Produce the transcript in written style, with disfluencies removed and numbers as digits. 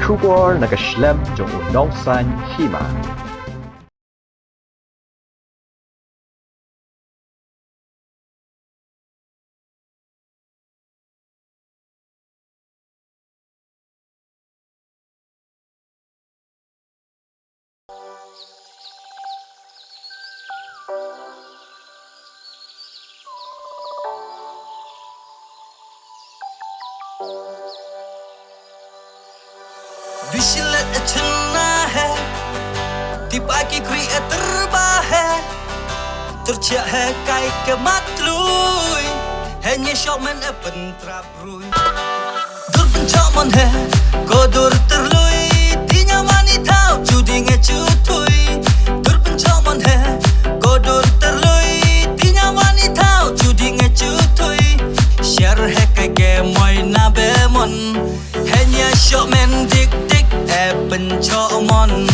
出国那个 Schlemm 中农山戏码。विशलत चुनना है दीपा की क्रिएटर है tercia है kai ke matlui hanya showman pen traprui dur pencoman है kodur terlui tinya wanita judi ngecutui dur pencoman है kodur terlui tinya wanita judi ngecutui share है kai ke moi na bemon hanya showman dik dik pencoman